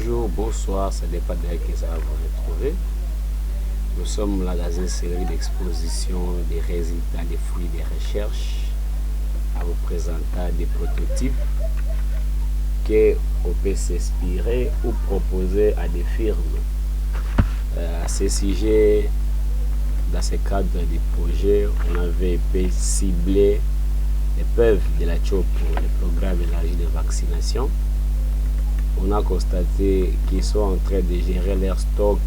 bonjour, bonsoir, ça dépend de qui ça va vous retrouver. Nous sommes là dans une série d'expositions des résultats des fruits des recherches à vous présenter des prototypes qu'on peut s'inspirer ou proposer à des firmes. À ce sujet, dans ce cadre du projet, on avait pu cibler les PEV de la CHOP pour le programme élargi de vaccination. On a constaté qu'ils sont en train de gérer leur stock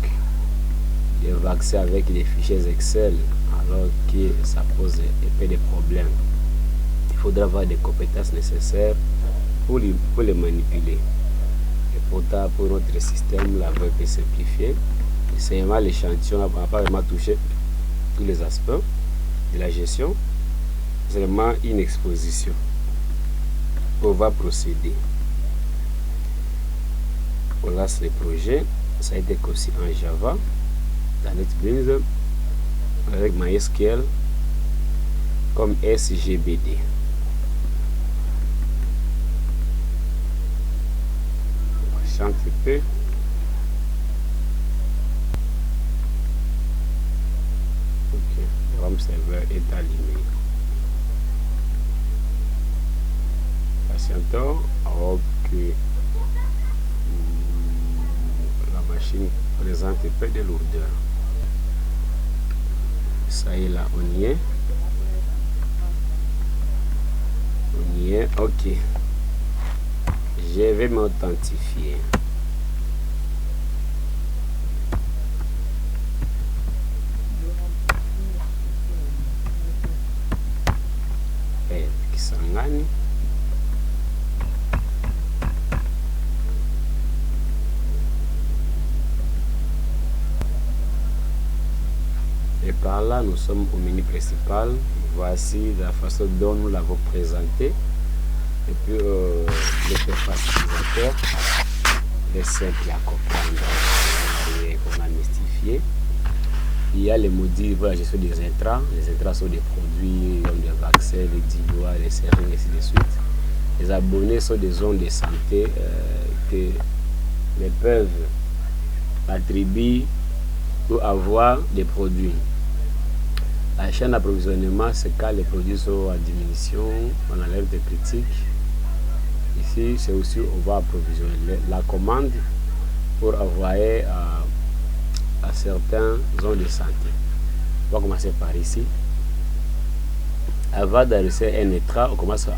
de vaccins avec des fichiers Excel, alors que ça pose un peu de problèmes. Il faudra avoir des compétences nécessaires pour les manipuler. Et pourtant, pour notre système, la web est simplifiée. Seulement l'échantillon n'a pas vraiment touché tous les aspects de la gestion. C'est seulement une exposition. On va procéder. On lance le projet. Ça a été conçu en Java, dans NetBeans, avec MySQL comme SGBD. On chante un peu. Ok, le RAM serveur est allumé. Patientons alors que la machine présente un peu de lourdeur. Ça y est, là, on y est. On y est, ok. Je vais m'authentifier. Kisangani. Et par là, nous sommes au menu principal. Voici la façon dont nous l'avons présenté. Et puis, l'interface utilisateur est simple à comprendre. On a mystifié. Il y a les modules pour la gestion des intrants. Les intrants sont des produits comme des vaccins, les diluats, les seringues, et ainsi de suite. Les abonnés sont des zones de santé que les peuvent attribuer ou avoir des produits. La chaîne d'approvisionnement, c'est quand les produits sont en diminution, on enlève des critiques. Ici, c'est aussi on va approvisionner la commande pour envoyer à certaines zones de santé. On va commencer par ici. Avant d'enregistrer un état, on commence à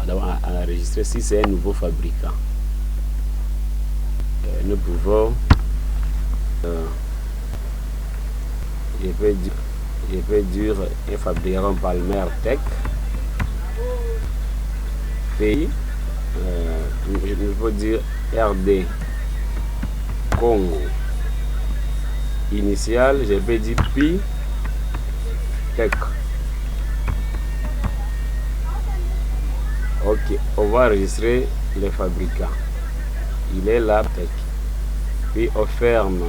enregistrer si c'est un nouveau fabricant. Nous pouvons je peux dire un fabricant Palmer Tech. Pays, je peux dire RD Congo. Initial, je peux dire Pi Tech. Ok, on va enregistrer le fabricant. Il est là, Tech. Puis on ferme.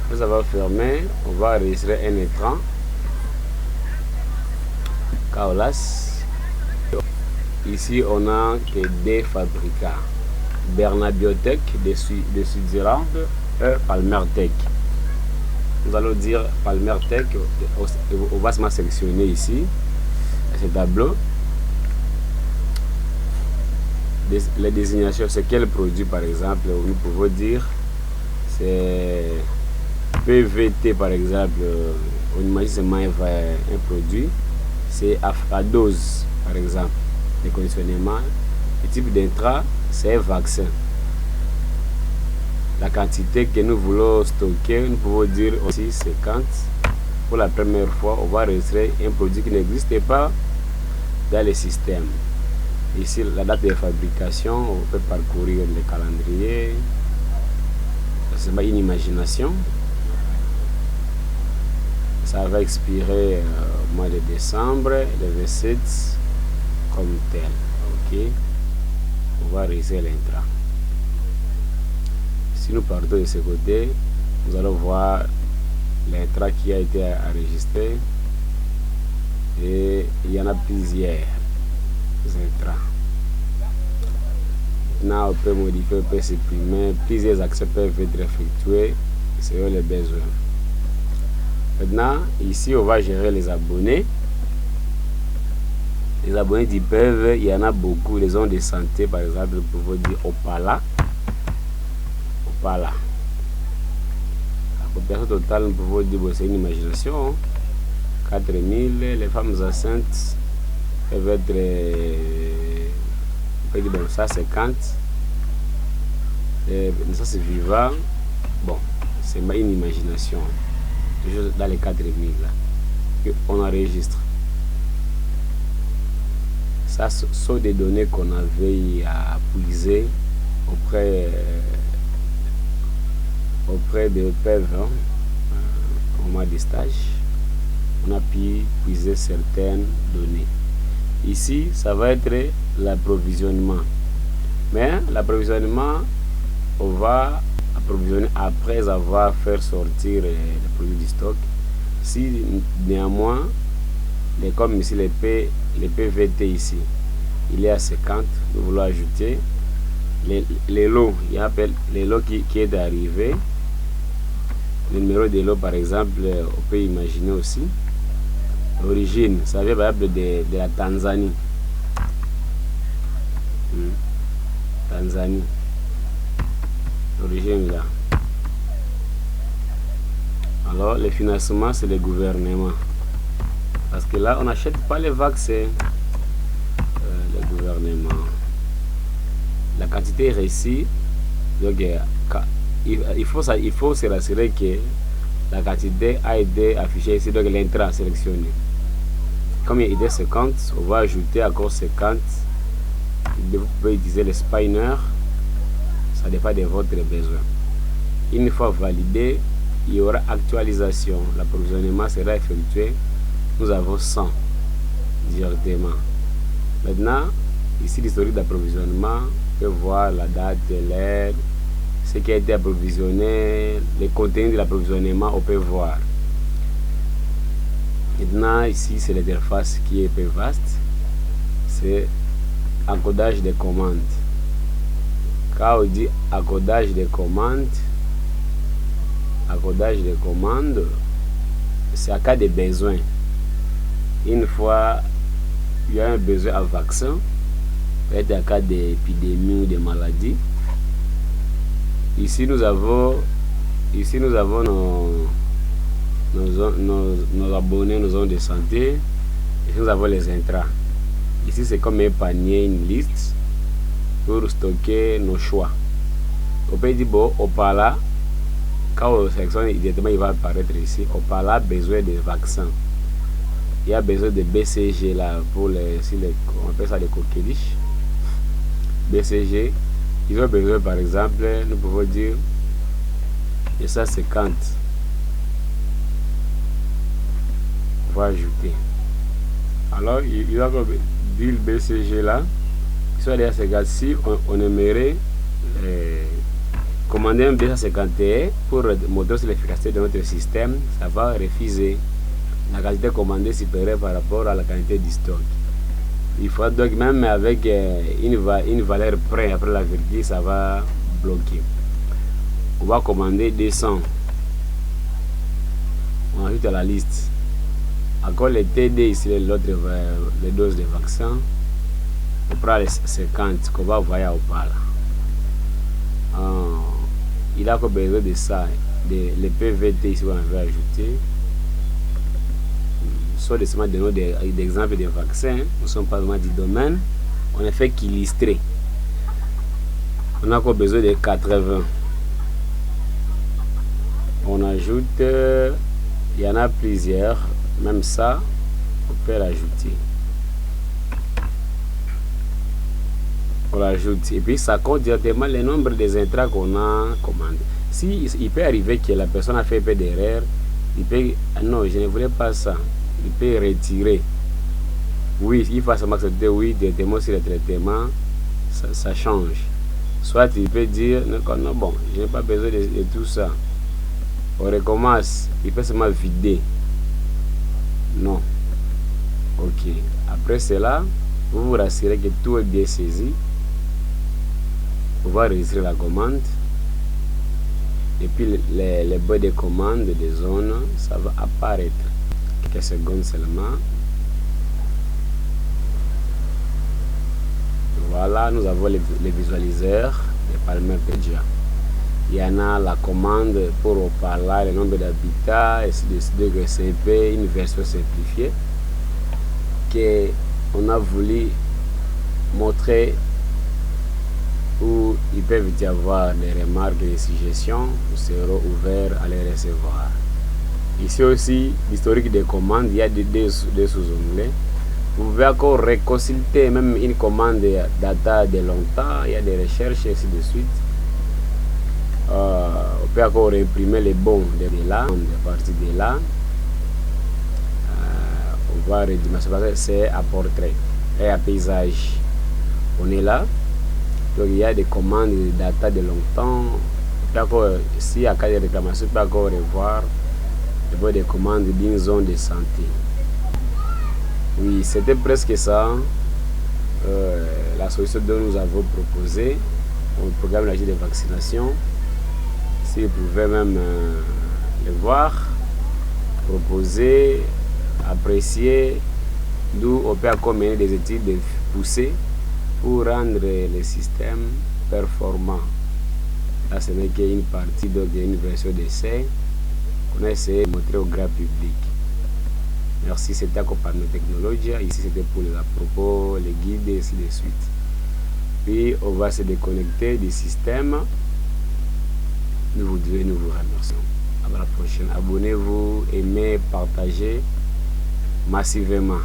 Après avoir fermé, on va enregistrer un écran. Kaolas. Ici, on a que des fabricants. Bernabiotech de Switzerland et Palmer Tech. Nous allons dire Palmer Tech. On va se sélectionner ici, à ce tableau. Les désignations, c'est quel produit par exemple? Nous pouvons dire c'est PVT par exemple. On imagine un produit, c'est à dose par exemple. Le conditionnement, le type d'intra, c'est un vaccin. La quantité que nous voulons stocker, nous pouvons dire aussi 50. Pour la première fois, on va enregistrer un produit qui n'existe pas dans le système. Ici, la date de fabrication, on peut parcourir le calendrier. C'est une imagination. Ça va expirer au mois de décembre, le 27 comme tel. Ok. On va réaliser l'intra. Si nous partons de ce côté, nous allons voir l'intra qui a été enregistré. Et il y en a plusieurs intrants. Maintenant, on peut modifier, on peut supprimer. Plusieurs actions peuvent être effectuées selon les besoins. Maintenant, ici, on va gérer les abonnés. Les abonnés du peuvent, il y en a beaucoup. Les zones de santé, par exemple, vous pouvez dire Opala. Opala. La population totale, nous pouvons dire, c'est une imagination. 4000. Les femmes enceintes peuvent être, on peut dire, bon, ça 50. Ça c'est vivant. Bon, c'est une imagination. Toujours dans les 4000 là, qu'on enregistre. Ça sont des données qu'on avait à puiser auprès de PEV au mois de stage. On a pu puiser certaines données. Ici, ça va être l'approvisionnement. Mais l'approvisionnement, on va approvisionner après avoir fait sortir les produits du stock. Si néanmoins, comme ici les PVT ici, il est à 50, nous voulons ajouter les lots. Il appelle les lots qui est arrivé. Le numéro des lots, par exemple, on peut imaginer aussi. L'origine, ça vient par exemple de la Tanzanie. Tanzanie. L'origine là. Alors, le financement, c'est le gouvernement. Parce que là, on n'achète pas les vaccins. Le gouvernement. La quantité réussie. Donc, il faut se rassurer que la quantité a été affichée ici. Donc, l'intrant sélectionné. Comme il est 50, on va ajouter encore 50. Vous pouvez utiliser le spinner. Ça dépend de votre besoin. Une fois validé, il y aura actualisation. L'approvisionnement sera effectué. Nous avons 100 directement. Maintenant, ici l'historique d'approvisionnement, on peut voir la date, l'heure, ce qui a été approvisionné, les contenus de l'approvisionnement, on peut voir. Maintenant, ici, c'est l'interface qui est peu vaste. C'est encodage des commandes. Quand on dit encodage des commandes, c'est à cas de besoin. Une fois il y a un besoin à vaccin, peut-être à cas d'épidémie ou de maladie. Ici nous avons nos abonnés, nos zones de santé. Ici nous avons les intrants. Ici c'est comme un panier, une liste pour stocker nos choix. On peut dire bon, Opala, quand on sélectionne immédiatement, il va apparaître ici. Opala besoin de vaccins. Il y a besoin de BCG là pour on appelle ça les coqueliches. BCG, ils ont besoin par exemple, nous pouvons dire, et ça c'est 50. On va ajouter. Alors il va dire le BCG là. Soit derrière ces gars, si on aimerait commander un B151 pour montrer sur l'efficacité de notre système, ça va refuser. La quantité commandée supérieure par rapport à la quantité du stock. Il faut donc même avec une valeur près après la virgule, ça va bloquer. On va commander 200. On ajoute à la liste. Encore les TD ici, l'autre les doses de vaccin. On prend les 50 qu'on va envoyer au Opala. Il a encore besoin de ça, les PVT ici qu'on avait ajouté. Soit des exemples de vaccins, nous ne sommes pas vraiment du domaine, on ne fait qu'illustrer. On a encore besoin de 80. On ajoute, il y en a plusieurs, même ça, on peut l'ajouter. On l'ajoute et puis ça compte directement le nombre des intrants qu'on a commandé. Si il peut arriver que la personne a fait un peu d'erreur, il peut, non, je ne voulais pas ça. Il peut retirer. Oui, il faut accepter, oui, directement sur le traitement, ça change. Soit il peut dire, non, bon, je n'ai pas besoin de tout ça. On recommence, il peut seulement vider. Non. Ok. Après cela, vous vous rassurez que tout est bien saisi. pouvoir enregistrer la commande. Et puis les boîtes de commande des zones, ça va apparaître. Quelques secondes seulement. Voilà, nous avons les visualiseurs de Palmerpedia. Il y en a la commande pour parler le nombre d'habitants, et ainsi de suite, CP, une version simplifiée que on a voulu montrer où ils peuvent y avoir des remarques et des suggestions. Nous serons ouverts à les recevoir. Ici aussi, l'historique des commandes, il y a des sous-onglets. Vous pouvez encore reconsulter même une commande data de longtemps, il y a des recherches et ainsi de suite. On peut encore imprimer les bons de là, à partir de là. On va redimensionner, c'est à portrait et à paysage. On est là. Donc il y a des commandes de data de longtemps. Si il y a cas de réclamation, on peut encore revoir des commandes d'une zone de santé. Oui, c'était presque ça. La solution que nous avons proposée au programme de vaccination. Si vous pouvez même le voir, proposer, apprécier, d'où on peut encore mener des études poussées pour rendre le système performant. Là, ce n'est qu'une partie, donc une version d'essai qu'on a essayé de montrer au grand public. Merci, c'était Accompagnement Technologie. Ici, c'était pour les propos, les guides et ainsi de suite. Puis, on va se déconnecter du système. Nous vous remercions. À la prochaine. Abonnez-vous, aimez, partagez massivement.